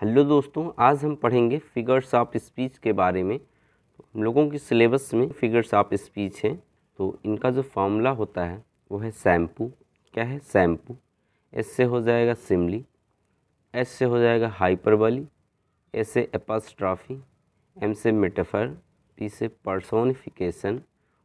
Hello दोस्तों, आज हम पढ़ेंगे फिगर्स ऑफ स्पीच के बारे में। हम लोगों की सिलेबस में फिगर्स ऑफ स्पीच है, तो इनका जो फॉर्मूला होता है वो है शैम्पू। क्या है? शैम्पू। एस से हो जाएगा सिमली, एस से हो जाएगा हाइपरबली, ए से एपॉस्ट्रॉफी, एम से मेटाफर, पी से पर्सोनिफिकेशन,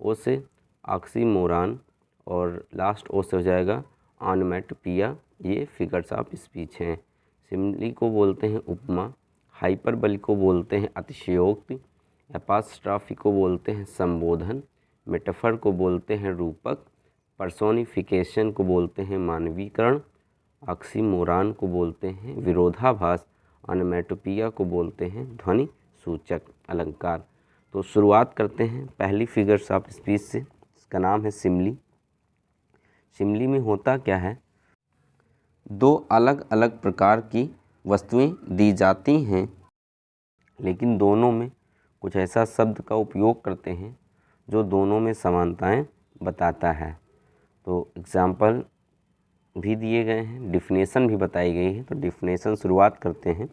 ओ से ऑक्सीमोरॉन और लास्ट ओ से हो जाएगा ऑनोमैटोपिया। ये फिगर्स ऑफ स्पीच हैं। सिमली को बोलते हैं उपमा, हाइपरबली को बोलते हैं अतिशयोक्ति, एपॉस्ट्रॉफी को बोलते हैं संबोधन, मेटाफर को बोलते हैं रूपक, पर्सोनिफिकेशन को बोलते हैं मानवीकरण, ऑक्सीमोरॉन को बोलते हैं विरोधाभास, ऑनोमैटोपिया को बोलते हैं ध्वनि सूचक अलंकार। तो शुरुआत करते हैं पहली फिगर्स ऑफ स्पीच से। इसका नाम है सिमली। सिमली में होता क्या है, दो अलग अलग प्रकार की वस्तुएं दी जाती हैं, लेकिन दोनों में कुछ ऐसा शब्द का उपयोग करते हैं जो दोनों में समानताएं बताता है। तो एग्जाम्पल भी दिए गए हैं, डिफिनेशन भी बताई गई है। तो डिफिनेशन शुरुआत करते हैं।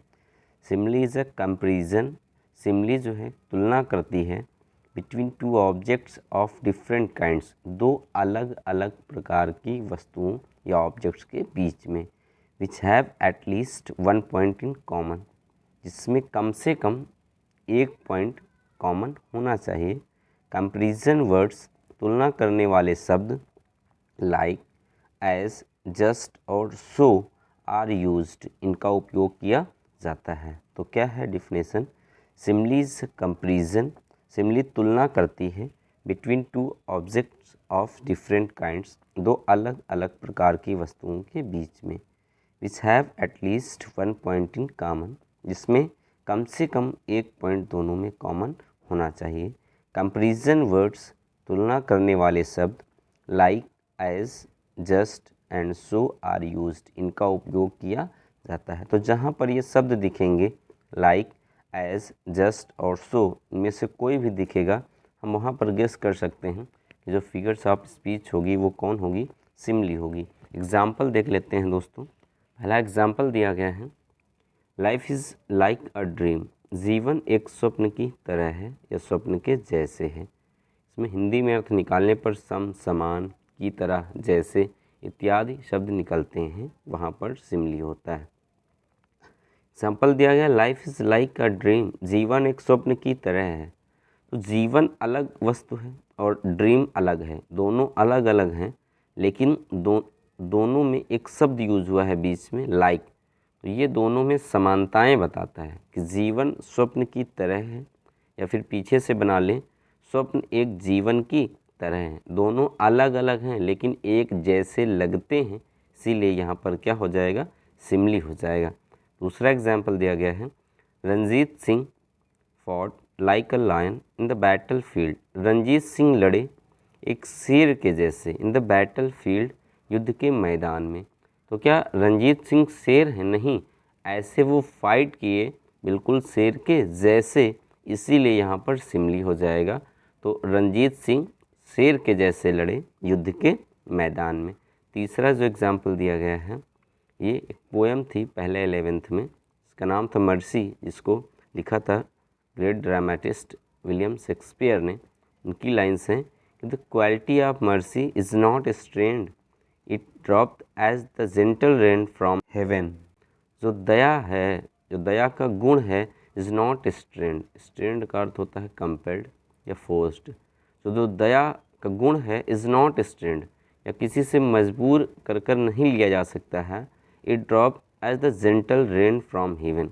Simli is a comparison. Simli जो है तुलना करती है between two objects of different kinds, दो अलग अलग प्रकार की वस्तुओं या ऑब्जेक्ट्स के बीच में, which have at least one point in common, जिसमें कम से कम एक पॉइंट कॉमन होना चाहिए। कंपैरिजन वर्ड्स तुलना करने वाले शब्द लाइक, एज, जस्ट और सो आर यूज्ड, इनका उपयोग किया जाता है। तो क्या है डिफिनेशन? सिमलीज कंपैरिजन, सिमली तुलना करती है between two objects of different kinds, दो अलग अलग प्रकार की वस्तुओं के बीच में, which have at least one point in common, जिसमें कम से कम एक पॉइंट दोनों में कॉमन होना चाहिए। कंपैरिजन वर्ड्स तुलना करने वाले शब्द like, as, just and so are used, इनका उपयोग किया जाता है। तो जहाँ पर ये शब्द दिखेंगे लाइक, एज, जस्ट और सो, इनमें से कोई भी दिखेगा, हम वहाँ पर गेस कर सकते हैं कि जो फिगर्स ऑफ स्पीच होगी वो कौन होगी? सिमली होगी। एग्जाम्पल देख लेते हैं दोस्तों। पहला एग्जाम्पल दिया गया है, life is like a dream, जीवन एक स्वप्न की तरह है या स्वप्न के जैसे है। इसमें हिंदी में अर्थ निकालने पर सम, समान, की तरह, जैसे इत्यादि शब्द निकलते हैं, वहाँ पर सिमली होता है। एग्जाम्पल दिया गया, life is like a dream, जीवन एक स्वप्न की तरह है। तो जीवन अलग वस्तु है और ड्रीम अलग है, दोनों अलग अलग हैं, लेकिन दोनों में एक शब्द यूज हुआ है बीच में, लाइक। तो ये दोनों में समानताएं बताता है कि जीवन स्वप्न की तरह है, या फिर पीछे से बना लें, स्वप्न एक जीवन की तरह है। दोनों अलग अलग हैं लेकिन एक जैसे लगते हैं, इसीलिए यहाँ पर क्या हो जाएगा? सिमली हो जाएगा। दूसरा एग्जाम्पल दिया गया है, Ranjit Singh fought like a lion in the battle field, Ranjit Singh लड़े एक शेर के जैसे, इन द बैटल फील्ड, युद्ध के मैदान में। तो क्या रंजीत सिंह शेर हैं? नहीं, ऐसे वो फाइट किए बिल्कुल शेर के जैसे, इसीलिए यहाँ पर सिमली हो जाएगा। तो रंजीत सिंह शेर के जैसे लड़े युद्ध के मैदान में। तीसरा जो एग्जाम्पल दिया गया है, ये एक पोएम थी पहले 11th में, इसका नाम था मर्सी, जिसको लिखा था ग्रेट ड्रामेटिस्ट विलियम शेक्सपियर ने। उनकी लाइन्स हैं कि the quality of mercy is not strained, it dropped as the gentle rain from heaven. जो दया है, जो दया का गुण है, इज़ नॉट स्ट्रेंड, स्ट्रेंड का अर्थ होता है कंपेल्ड या फोर्स्ड। तो जो दया का गुण है, इज़ नॉट स्ट्रेंड, या किसी से मजबूर कर कर नहीं लिया जा सकता है। It drop as the gentle rain from heaven,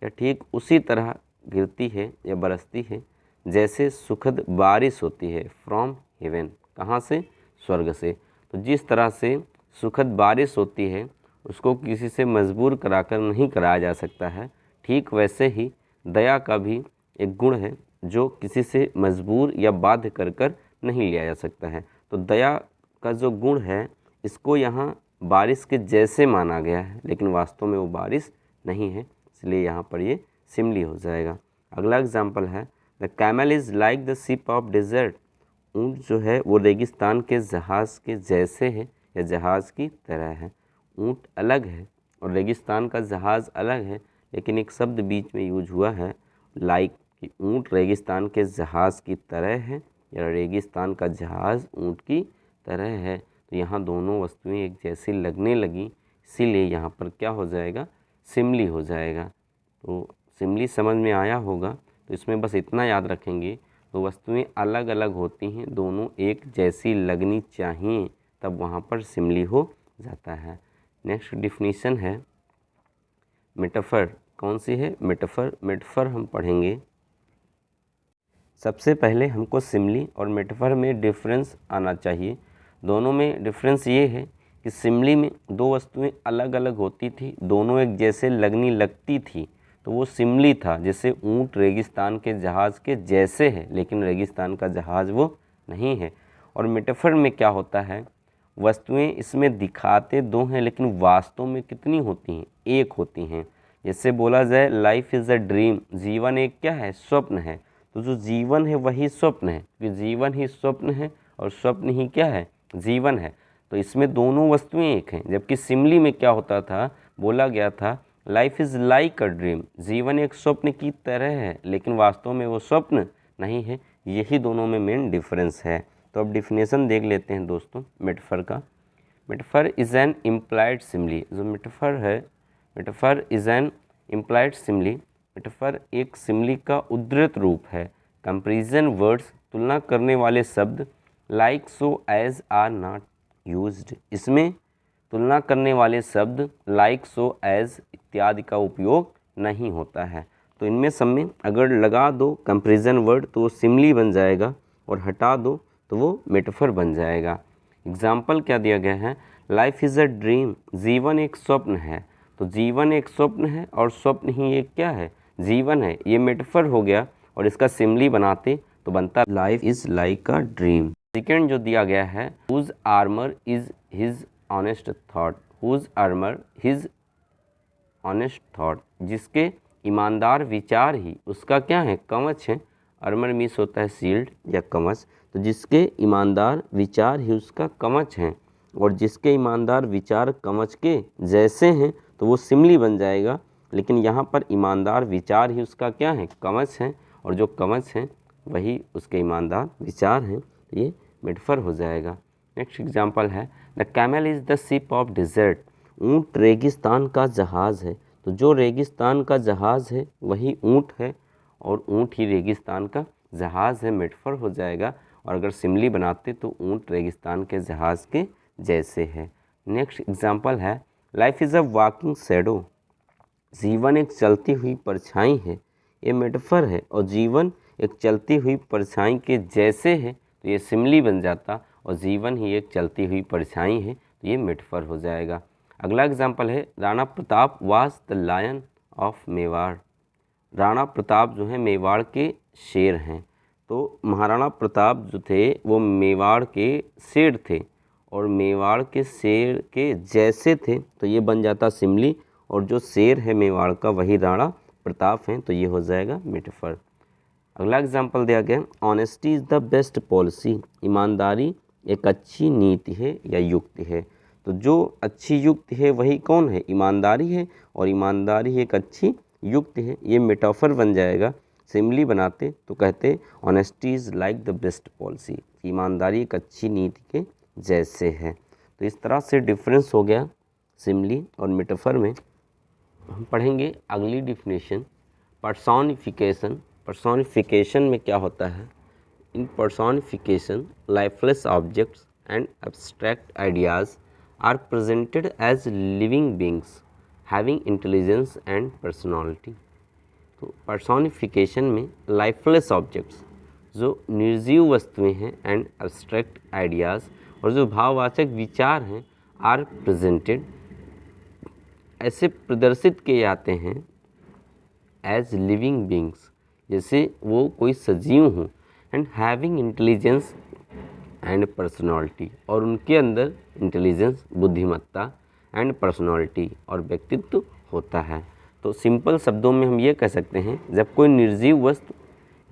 या ठीक उसी तरह गिरती है या बरसती है जैसे सुखद बारिश होती है, फ्रॉम हेवन, कहाँ से? स्वर्ग से। तो जिस तरह से सुखद बारिश होती है उसको किसी से मजबूर कराकर नहीं कराया जा सकता है, ठीक वैसे ही दया का भी एक गुण है जो किसी से मजबूर या बाध्य कर कर नहीं लिया जा सकता है। तो दया का जो गुण है, इसको यहाँ बारिश के जैसे माना गया है, लेकिन वास्तव में वो बारिश नहीं है, इसलिए यहाँ पर ये सिमली हो जाएगा। अगला एग्जाम्पल है, the camel is like the ship of desert, ऊँट जो है वो रेगिस्तान के जहाज़ के जैसे है या जहाज़ की तरह है। ऊँट अलग है और रेगिस्तान का जहाज़ अलग है, लेकिन एक शब्द बीच में यूज हुआ है लाइक, कि ऊँट रेगिस्तान के जहाज़ की तरह है या रेगिस्तान का जहाज़ ऊँट की तरह है। तो यहाँ दोनों वस्तुएं एक जैसी लगने लगी, इसीलिए यहाँ पर क्या हो जाएगा, सिमली हो जाएगा। तो सिमली समझ में आया होगा। तो इसमें बस इतना याद रखेंगे, तो वस्तुएं अलग अलग होती हैं, दोनों एक जैसी लगनी चाहिए, तब वहाँ पर सिमली हो जाता है। नेक्स्ट डिफिनीशन है मेटाफर। कौन सी है? मेटाफर। मेटाफर हम पढ़ेंगे। सबसे पहले हमको सिमली और मेटाफर में डिफरेंस आना चाहिए। दोनों में डिफरेंस ये है कि सिमली में दो वस्तुएं अलग अलग होती थी, दोनों एक जैसे लगनी लगती थी, तो वो सिमली था। जैसे ऊँट रेगिस्तान के जहाज़ के जैसे है, लेकिन रेगिस्तान का जहाज़ वो नहीं है। और मेटाफर में क्या होता है, वस्तुएं इसमें दिखाते दो हैं, लेकिन वास्तव में कितनी होती हैं? एक होती हैं। जैसे बोला जाए लाइफ इज़ अ ड्रीम, जीवन एक क्या है? स्वप्न है। तो जो जीवन है वही स्वप्न है, क्योंकि जीवन ही स्वप्न है और स्वप्न ही क्या है? जीवन है। तो इसमें दोनों वस्तुएं एक हैं। जबकि सिमली में क्या होता था, बोला गया था life is like a dream, जीवन एक स्वप्न की तरह है, लेकिन वास्तव में वो स्वप्न नहीं है। यही दोनों में मेन डिफरेंस है। तो अब डिफिनेशन देख लेते हैं दोस्तों मेटाफर का। Metaphor is an implied simile. जो मेटाफर है, metaphor is an implied simile. Metaphor एक सिमली का उद्धृत रूप है। कंपैरिजन वर्ड्स, तुलना करने वाले शब्द, like, so, as are not used. इसमें तुलना करने वाले शब्द लाइक, सो, एज इत्यादि का उपयोग नहीं होता है। तो इनमें सब में अगर लगा दो कंपैरिजन वर्ड तो वो सिमली बन जाएगा, और हटा दो तो वो मेटाफर बन जाएगा। एग्जाम्पल क्या दिया गया है, लाइफ इज़ अ ड्रीम, जीवन एक स्वप्न है। तो जीवन एक स्वप्न है और स्वप्न ही एक क्या है? जीवन है। ये मेटाफर हो गया, और इसका सिमली बनाते तो बनता life is like a dream. Second जो दिया गया है, whose armour is his honest thought. Whose armour his honest thought, जिसके ईमानदार विचार ही उसका क्या है? कवच है। आर्मर मीन्स होता है शील्ड या कवच। तो जिसके ईमानदार विचार ही उसका कवच हैं, और जिसके ईमानदार विचार कवच के जैसे हैं, तो वो सिमली बन जाएगा। लेकिन यहाँ पर ईमानदार विचार ही उसका क्या है? कवच हैं, और जो कवच हैं वही उसके ईमानदार विचार हैं। तो ये मेटाफर हो जाएगा। नेक्स्ट एग्जाम्पल है the camel is the ship of desert. ऊँट रेगिस्तान का जहाज़ है। तो जो रेगिस्तान का जहाज़ है वही ऊँट है, और ऊँट ही रेगिस्तान का जहाज़ है। मेटाफर हो जाएगा। और अगर सिमली बनाते तो ऊँट रेगिस्तान के जहाज़ के जैसे है। नेक्स्ट एग्जाम्पल है life is a walking shadow. जीवन एक चलती हुई परछाई है। ये मेटाफर है, और जीवन एक चलती हुई परछाई के जैसे है, तो ये सिमली बन जाता, और जीवन ही एक चलती हुई परछाई है, तो ये मेटाफर हो जाएगा। अगला एग्जाम्पल है Rana Pratap was the lion of Mewar. Rana Pratap जो है मेवाड़ के शेर हैं। तो महाराणा प्रताप जो थे वो मेवाड़ के शेर थे, और मेवाड़ के शेर के जैसे थे, तो ये बन जाता सिमली, और जो शेर है मेवाड़ का वही राणा प्रताप हैं, तो ये हो जाएगा मेटाफर। अगला एग्जाम्पल दिया गया honesty is the best policy. ईमानदारी एक अच्छी नीति है या युक्ति है। तो जो अच्छी युक्ति है वही कौन है? ईमानदारी है, और ईमानदारी एक अच्छी युक्ति है। ये मेटाफर बन जाएगा। सिमली बनाते तो कहते honesty is like the best policy, ईमानदारी एक अच्छी नीति के जैसे है। तो इस तरह से डिफरेंस हो गया सिमली और मेटाफर में। हम पढ़ेंगे अगली डिफिनेशन पर्सोनिफिकेशन। पर्सोनिफिकेशन में क्या होता है? In personification lifeless objects and abstract ideas are presented as living beings having intelligence and personality. तो पर्सोनिफिकेशन में लाइफलेस ऑब्जेक्ट्स, जो निर्जीव वस्तुएं हैं, एंड एब्स्ट्रैक्ट आइडियाज़, और जो भाववाचक विचार हैं, आर प्रेजेंटेड, ऐसे प्रदर्शित किए जाते हैं एज लिविंग बींग्स, जैसे वो कोई सजीव हों, and having intelligence and personality, और उनके अंदर इंटेलिजेंस, बुद्धिमत्ता, एंड पर्सनालिटी, और व्यक्तित्व होता है। तो सिंपल शब्दों में हम ये कह सकते हैं, जब कोई निर्जीव वस्तु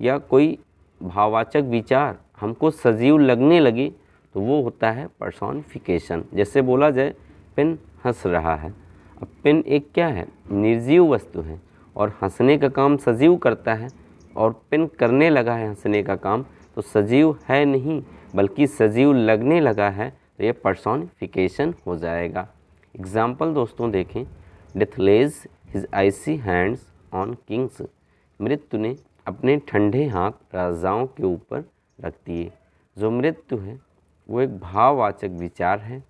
या कोई भाववाचक विचार हमको सजीव लगने लगे तो वो होता है पर्सोनिफिकेशन। जैसे बोला जाए पेन हंस रहा है। अब पेन एक क्या है, निर्जीव वस्तु है और हंसने का काम सजीव करता है, और पेन करने लगा है हंसने का काम, तो सजीव है नहीं बल्कि सजीव लगने लगा है, तो ये पर्सोनिफिकेशन हो जाएगा। एग्जाम्पल दोस्तों देखें, death lays his icy hands on kings, मृत्यु ने अपने ठंडे हाथ राजाओं के ऊपर रख दिए। जो मृत्यु है वो एक भाववाचक विचार है,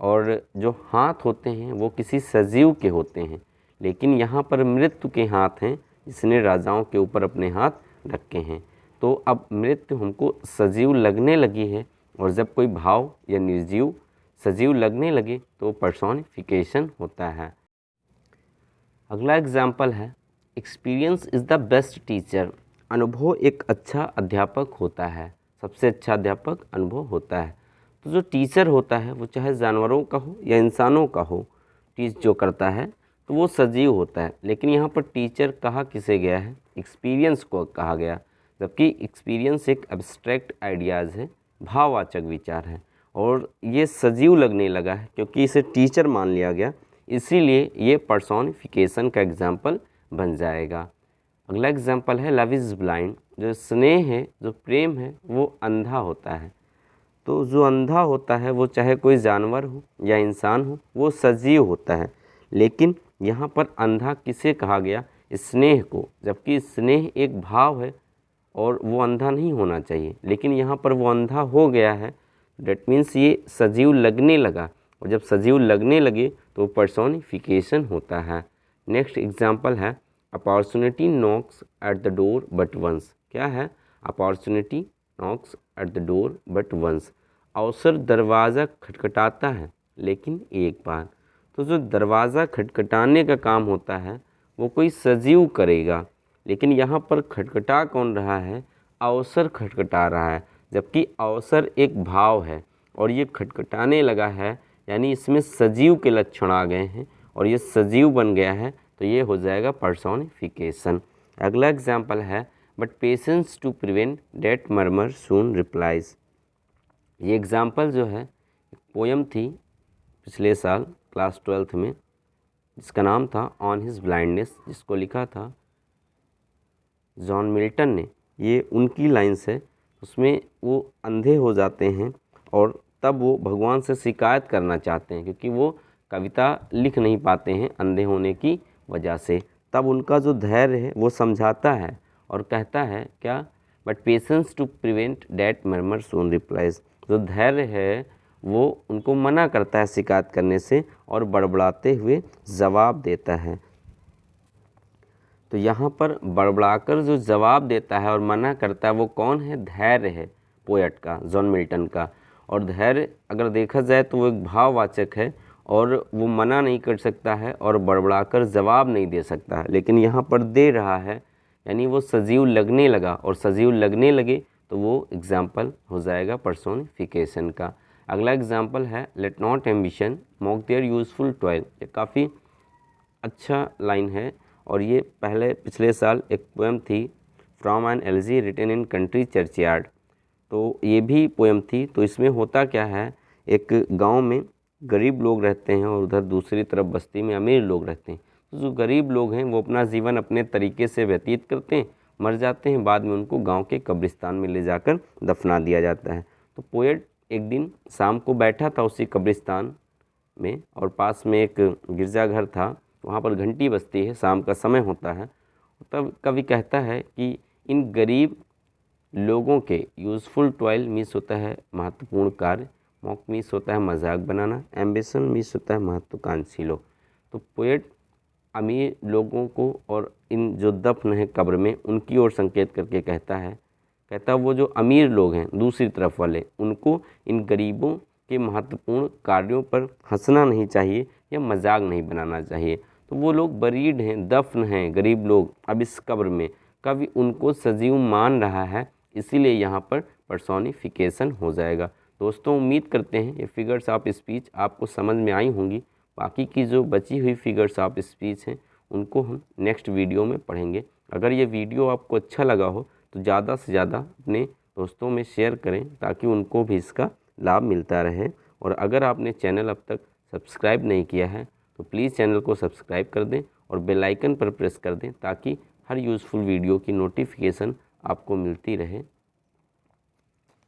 और जो हाथ होते हैं वो किसी सजीव के होते हैं, लेकिन यहाँ पर मृत्यु के हाथ हैं जिसने राजाओं के ऊपर अपने हाथ रखे हैं। तो अब मृत्यु हमको सजीव लगने लगी है, और जब कोई भाव या निर्जीव सजीव लगने लगे तो पर्सोनिफिकेशन होता है। अगला एग्जाम्पल है, experience is the best teacher, अनुभव एक अच्छा अध्यापक होता है, सबसे अच्छा अध्यापक अनुभव होता है। तो जो टीचर होता है वो चाहे जानवरों का हो या इंसानों का हो, टीच जो करता है तो वो सजीव होता है, लेकिन यहाँ पर टीचर कहा किसे गया है, एक्सपीरियंस को कहा गया, जबकि एक्सपीरियंस एक एब्स्ट्रैक्ट आइडियाज़ है, भाववाचक विचार है, और ये सजीव लगने लगा है क्योंकि इसे टीचर मान लिया गया, इसीलिए ये पर्सोनिफिकेशन का एग्जाम्पल बन जाएगा। अगला एग्जाम्पल है, लव इज़ ब्लाइंड, जो स्नेह है, जो प्रेम है, वो अंधा होता है। तो जो अंधा होता है वो चाहे कोई जानवर हो या इंसान हो, वो सजीव होता है, लेकिन यहाँ पर अंधा किसे कहा गया, स्नेह को, जबकि स्नेह एक भाव है और वो अंधा नहीं होना चाहिए, लेकिन यहाँ पर वो अंधा हो गया है। डेट मीन्स ये सजीव लगने लगा, और जब सजीव लगने लगे तो पर्सोनिफिकेशन होता है। नेक्स्ट एग्जाम्पल है, opportunity knocks at the door but once. क्या है, opportunity knocks at the door but once, अवसर दरवाज़ा खटखटाता है लेकिन एक बार। तो जो दरवाज़ा खटखटाने का काम होता है वो कोई सजीव करेगा, लेकिन यहाँ पर खटखटा कौन रहा है, अवसर खटखटा रहा है, जबकि अवसर एक भाव है और ये खटखटाने लगा है, यानी इसमें सजीव के लक्षण आ गए हैं और ये सजीव बन गया है, तो ये हो जाएगा पर्सोनिफिकेशन। अगला एग्जाम्पल है, but patience to prevent that murmur soon replies. ये एग्जाम्पल जो है, पोयम थी पिछले साल क्लास 12th में, जिसका नाम था ऑन हिज ब्लाइंडनेस, जिसको लिखा था जॉन मिल्टन ने। ये उनकी लाइन्स है, उसमें वो अंधे हो जाते हैं और तब वो भगवान से शिकायत करना चाहते हैं, क्योंकि वो कविता लिख नहीं पाते हैं अंधे होने की वजह से। तब उनका जो धैर्य है वो समझाता है और कहता है क्या, but patience to prevent that murmur soon replies. जो धैर्य है वो उनको मना करता है शिकायत करने से और बड़बड़ाते हुए जवाब देता है। तो यहाँ पर बड़बड़ाकर जो जवाब देता है और मना करता है वो कौन है, धैर्य है पोएट का, जॉन मिल्टन का। और धैर्य अगर देखा जाए तो वो एक भाववाचक है और वो मना नहीं कर सकता है और बड़बड़ाकर जवाब नहीं दे सकता है, लेकिन यहाँ पर दे रहा है, यानी वो सजीव लगने लगा, और सजीव लगने लगे तो वो एग्जाम्पल हो जाएगा पर्सोनिफिकेशन का। अगला एग्जाम्पल है, let not ambition mock their useful toil. ये काफ़ी अच्छा लाइन है और ये पिछले साल एक पोएम थी, from an elegy written in country churchyard. तो ये भी पोएम थी। तो इसमें होता क्या है, एक गांव में गरीब लोग रहते हैं और उधर दूसरी तरफ बस्ती में अमीर लोग रहते हैं। तो जो गरीब लोग हैं वो अपना जीवन अपने तरीके से व्यतीत करते हैं, मर जाते हैं, बाद में उनको गांव के कब्रिस्तान में ले जाकर दफना दिया जाता है। तो पोएट एक दिन शाम को बैठा था उसी कब्रिस्तान में, और पास में एक गिरजाघर था, वहाँ पर घंटी बजती है, शाम का समय होता है। तब कवि कहता है कि इन गरीब लोगों के यूज़फुल टॉयल मीन्स होता है महत्वपूर्ण कार्य, मॉक मीन्स होता है मजाक बनाना, एम्बिशन मीन्स होता है महत्वाकांक्षी लोग। तो पोएट अमीर लोगों को और इन जो दफन है कब्र में उनकी ओर संकेत करके कहता वो जो अमीर लोग हैं दूसरी तरफ वाले, उनको इन गरीबों के महत्वपूर्ण कार्यों पर हंसना नहीं चाहिए या मजाक नहीं बनाना चाहिए। तो वो लोग बरीड हैं, दफन हैं गरीब लोग अब इस कब्र में, कवि उनको सजीव मान रहा है, इसीलिए यहाँ पर पर्सोनिफिकेशन हो जाएगा। दोस्तों उम्मीद करते हैं ये फिगर्स ऑफ स्पीच आपको समझ में आई होंगी। बाकी की जो बची हुई फिगर्स ऑफ स्पीच हैं उनको हम नेक्स्ट वीडियो में पढ़ेंगे। अगर ये वीडियो आपको अच्छा लगा हो तो ज़्यादा से ज़्यादा अपने दोस्तों में शेयर करें ताकि उनको भी इसका लाभ मिलता रहे। और अगर आपने चैनल अब तक सब्सक्राइब नहीं किया है तो प्लीज़ चैनल को सब्सक्राइब कर दें और बेल आइकन पर प्रेस कर दें ताकि हर यूज़फुल वीडियो की नोटिफिकेशन आपको मिलती रहे।